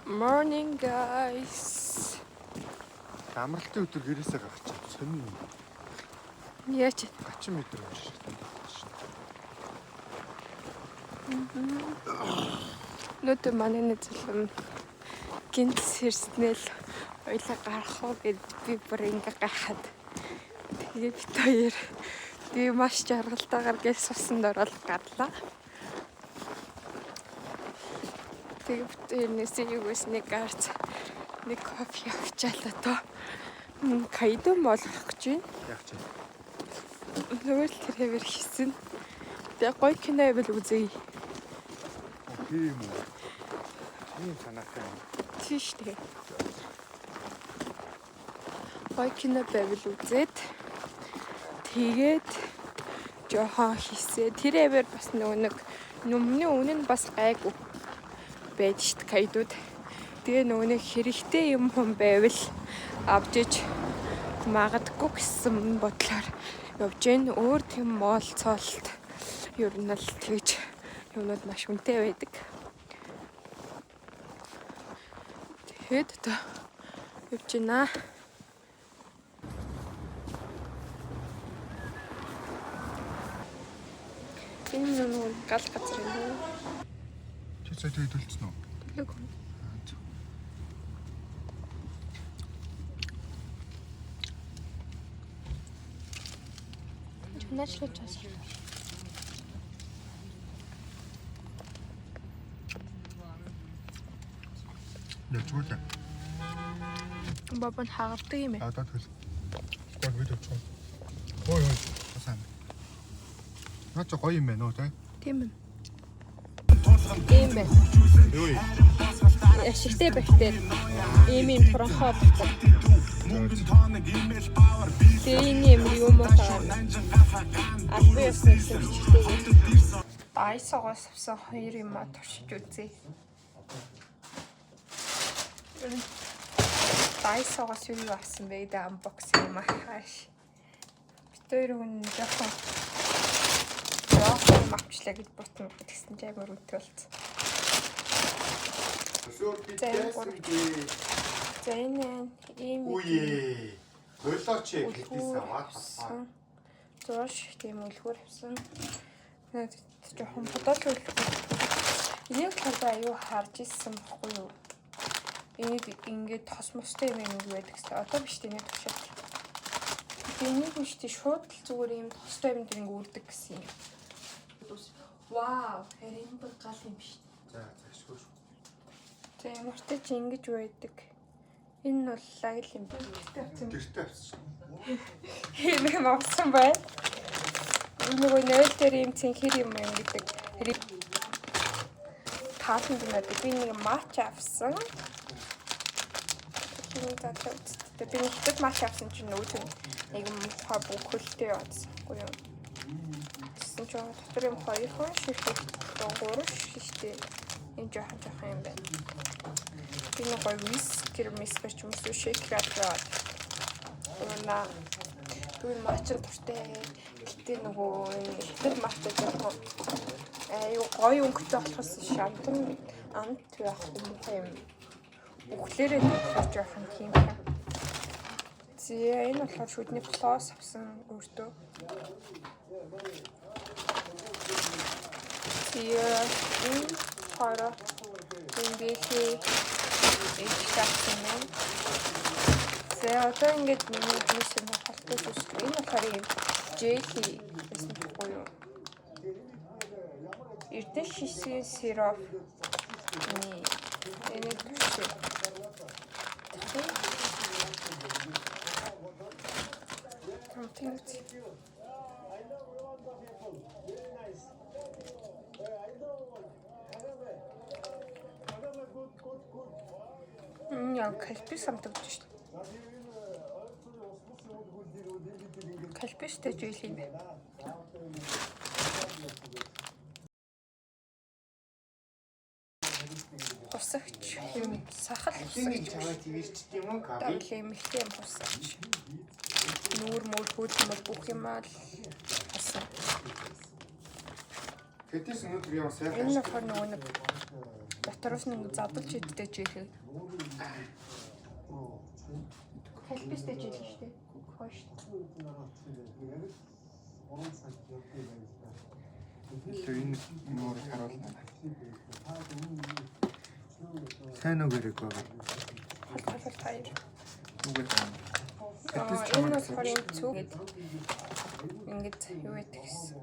Morning guys. Амралтын өдөр гэрээсээ гарч сонин. Яач 30 м унширтай байна. Нүд манай нэзлэн гинт сэрснэл ойлоо гарах уу гэд би бүр ингээ гахаад. Тэгээд бит хоёр би маш жаргалтайгаар гэл сусанд ороод гарлаа. Тэгээд энэсээ юу гэснийг гарч нэг кофе авчаалаа то. Кайдо молох гэж байна. Яг ч. Нөгөө л тэрээр хийсэн. Тэгээ гоё кино байвал үзье. Тийм үү. Ийм санаатай. Тийш тэгээ. Гоё кино байвал үзээд тэгээд жоохон хийсээ. Тэрээр бас нэг нүмний үнэн бас гайгүй байж шít кайдууд. Тэгээ нөгөө нэг хэрэгтэй юм хүн байвал авчиж магадгүй гэсэн бодлоор явж гэн. Өөр тийм моол цоолт ер нь л тэгж юмнууд маш үнэтэй байдаг. Тэгэхэд одоо явж байна. Энэ нэг гал газар юм уу? Чи цайтай төлцсөн үү? Төлөг. Начали час. Ячгүй. Бабан хаагдаг юм ээ. Одоо төл. Гол видео чуу. Ой ой. Сайн. Наач гоё юм байна уу те? Тийм ээ. Ийм байна. Юу юм? Ашигтай бактери. Ийм бронхоо. Тэгээ юм юм аа. Альбиас нэсвчтэй. Айсагоос авсан 2 юм аа туршиж үзье. Айсагоос юу авсан бэ гэдэг unboxing юм ааш. Битээр хүн жоохон авчлаа гэж ботно гэсэн ч амар үнэтэй болсон. За энэ ийм Үе. Хойлооч гэдгээс аваад басаа. Зоош тийм үлгэр авсан. Тэгээд жоохон бодол үлгэр. Энийг талбай аюу харж ирсэн баггүй юу? Энийг ингээд тос мостой юм байдаг гэсэн. Одоо биш тийм тушаад. Энийг биш тийм шууд л зүгээр юм тостой юм дээр ингээд үрдэг гэсэн юм. Вау, хэрэг бүр гал юм биш. За ашгүй шүү. За ямартай чи ингэж байдаг. Энэ бол лагл юм байна. Гэртээ авсан. Энэ юм авсан бай. Нөгөө нөл дээр юм цэнхэр юм гэдэг. Таасан дээр би нэг матч авсан. Тэгээд би нэг матч авсан чинь нөгөө нэг мохоо бүхэлтэй явуулсангүй юу. Гэсэн чинь дотор юм 2 хон шиштэй 3 шиштэй энэ жоохон юм байна. Би нэг гоё вискер мискерч юм уу шейкер аваад. Уна түн матч туртай. Гэтэ нөгөө хитэд матч жоохон аюу гоё өнгөтэй болохоос шантан амт байх юм. Өглөөрөө жоохон тийм байна. Зээ энэ болохоор шүдний плос авсан өөртөө. Зээ энэ хараа энэ бихи экстrakшн. Зээ одоо ингэж миний хийсэн халттай үстэй. Энэ болохоор юм жели гэсэн байхгүй юу? Эрдэнэ шишгийн сироп. Энэ түшээ. Яг кальпис амтагч шүү дээ. Кальпистэй жийл юм байна. Усагч юм сахал усагч чамайг твэрчт юм уу? Даглаа эмхтэй юм усагч. Нүүр мөр хөдөлмөр бүх юм аа л асан. Тэтэс өнөдөр яа сайн. Энэ нөхөр нөгөө нэг Дотроос нь ингэ задалж иддэг жирэхэд. Хэлбэстэй жил шүү дээ. Хойш. Энэ мөр харуулна. Сайн уу гэрэг байгаа. Хол таяр. Үгүй ээ. Энэ бол хорийн цүгэд. Ингээд юу гэдэг гэсэн.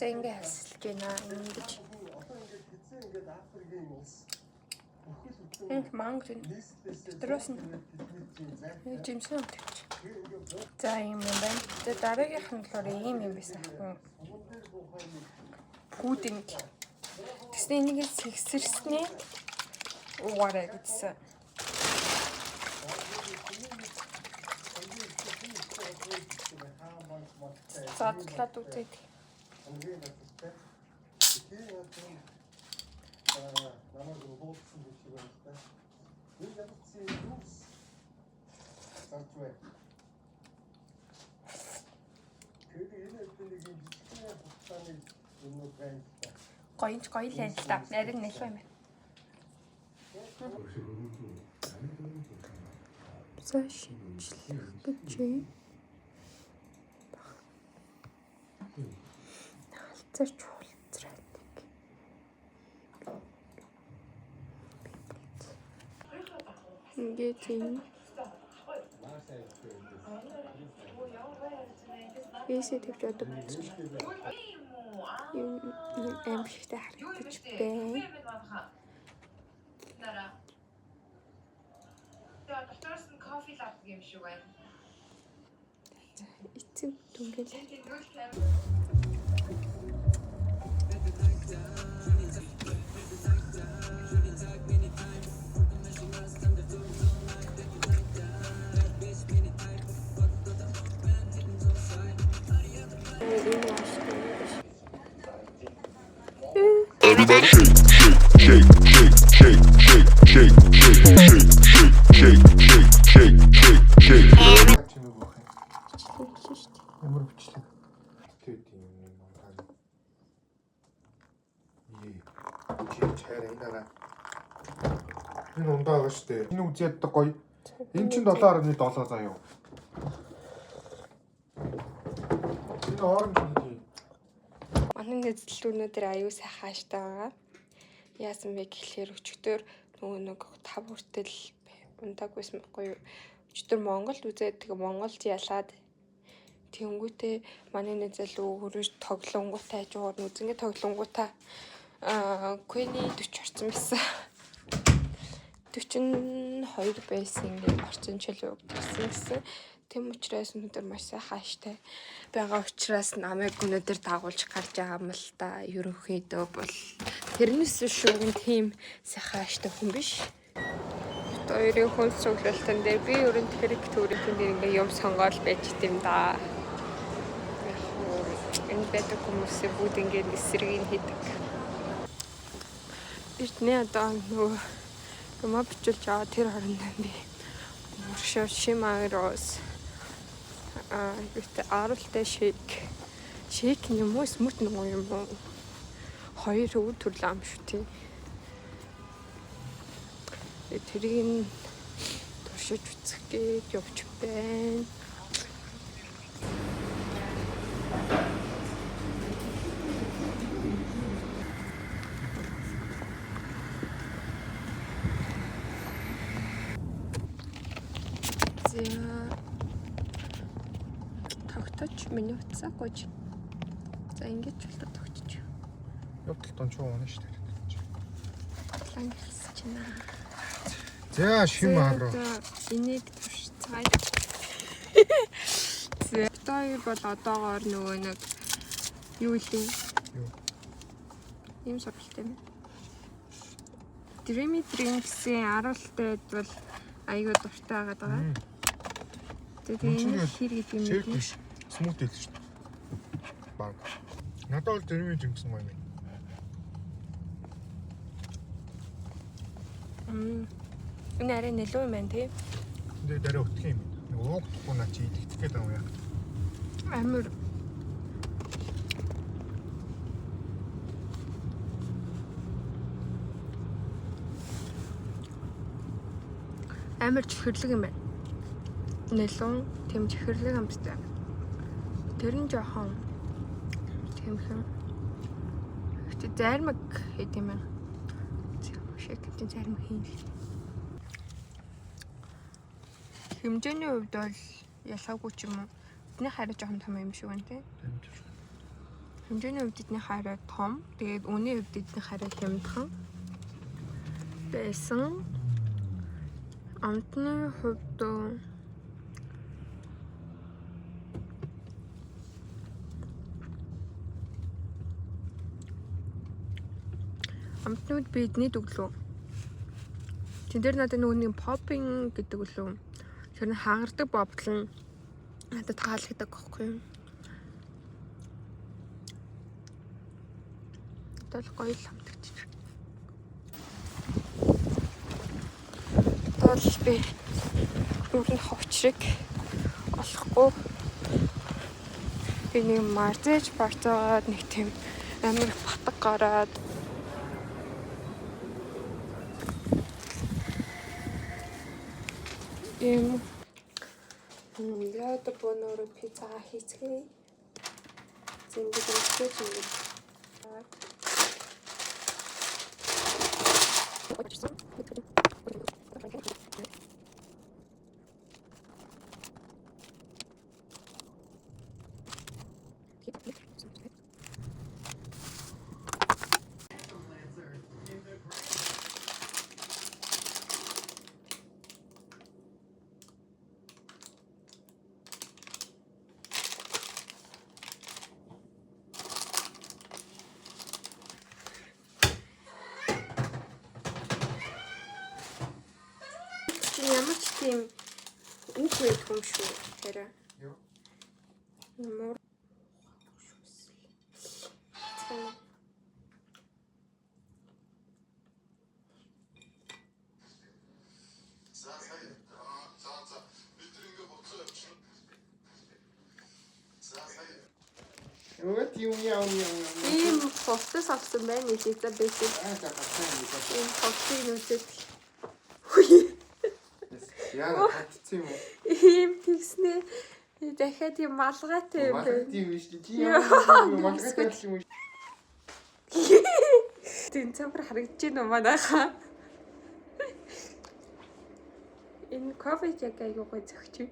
За ингэ хасалж байна. Ингэж. Энэ манг зэн. Дотроос нь жимсэн утгач. За юм байна. За дараагийнх нь болохоор ийм юм байсан хгүй. Пудинг. Тэсний энийг сэгсэрснээ угаарай гэсэн. Задлаад үзээд. Гоё л энэ та. Нарийн нэлгүй юм байна. За шинжлэх гэж халзарч хулцраадаг. Ингээд юм. Бисээ тавьж одоо бүцэл. Юм амжигтай харагдаж байна. Дотроос нь кофе авдаг юм шиг байна. Эцэг дүнгээл. Everybody shake, shake, shake, shake, shake, shake, shake, shake, shake, shake, shake, shake, shake. Чимээ боох юм. Бичлэг шүү дээ. Ямар бичлэг? Тэт юм маань. Чи чайр энэ дараа. Энэ ундаа байгаа шүү дээ. Энэ үзээд гоё. Энэ чинь 7.7 заяа. Энэ оранж гэдэг. Манай нэзлэл өнөөдөр аюу сайхан хааштай байгаа. Яасан бэ гэхлээр өчигдөр нөгөө нэг 5 хүртэл ундаагүйсэн байхгүй юу. Өчигдөр Монголд үзээд тэгээ Монголд ялаад тэнгүүтээ манай нэзэл өөрөөр тоглонгуудаа хажуугаар нүзэнгээ тоглонгуудаа Queen 40 орсон байсан. 42 байсан ингээд орчин чөлөө өгдөрсөн гэсэн. Тэм учраас өнөөдөр маш сайхан хааштай байгаа учраас намайг өнөөдөр дагуулж гарч байгаа юм л да. Ерөнхийдөө бол тэрнээс шүүгэн тийм сайхан хааштай хүн биш. Хоёрын хүн цуглалтан дээр би өрөнд хэрэг төрөлтөн дээр ингээ юм сонгоол байж тийм да. Энэ бэдэг хүмүүсээ бүгд ингээ эсрэг хийдэг. Эртний одоо нөгөө юм бичүүлж байгаа тэр хооронд би мөршөө шимаароос юутай аралтай шейк юм уу смут нөгөө юм уу хоёр өв төрлөө юм шүү тий. Тэрийг туршиж үзэх гээд явж байна. Тогтооч миний утсаагүй. За ингэж л тогтчих. Явдал тон чуу унаа шүү дээ. Лан хэлсэж байна. За шимааро. Энийг туршицгаая. Зэвтэй бол одоогоор нөгөө нэг юу лээ? Юу? Ийм сургалтай юм. Dreamy Drinks-ийн аруултайд бол аягүй дуртай байгаа. Тэгээд хэрэг юм шейк биш. Смут л шүү дээ. Баг. Надад бол Dreamy Drinks юм байна. Энэ арай нэлээд юм байна тий. 근데 내려 어떻게 해? уугдахгүй наа чи идэгдэх гээд байгаа юм яа. Амар амар чихэрлэг юм байна. Нэлон тэм чихэрлэг амстай. Тэр нь жоохон тэмхэн. Гэтэ зармаг хэд юм байна. Шекэтийн зармаг хийн. Хэмжээний хувьд бол ялгаагүй ч юм уу. Эдний хараа жоохон том юм шиг байна тий. Хэмжээний хувьд эдний хараа том. Тэгээд үнийн хувьд эдний хараа хямдхан байсан. Амтны хувьд амтнууд бидний төглөө. Тэн дээр надад нөгөө поппинг гэдэг үлээ. Тэр нь хаагардаг бовдлон надад таалагддаг байхгүй юу? Тэгэл гоё л хамтагч. Тэгэл би өөрийн ховчрыг олохгүй. Би нэг марзэж бартаагаад нэг тийм амар батг гараад яа дэпоноор пицца хийцгээе. Зингээд өчөж юм. Ямар ч тийм үг байдаг юм шүү. Тэрэ. Юу? Мөр. Өөт юм яа. Ийм фотос авсан байна пицца бэсэг. Ийм фотыг үзээд Яа татчих юм уу? ийм тэгснэ. Дахиад юм малгайтай юм байна. Тийм биш чи яа малгайтай юм уу? Тэн цамбар харагдаж байна манайхаа. Энэ кофе яг айгуу гой зөгч.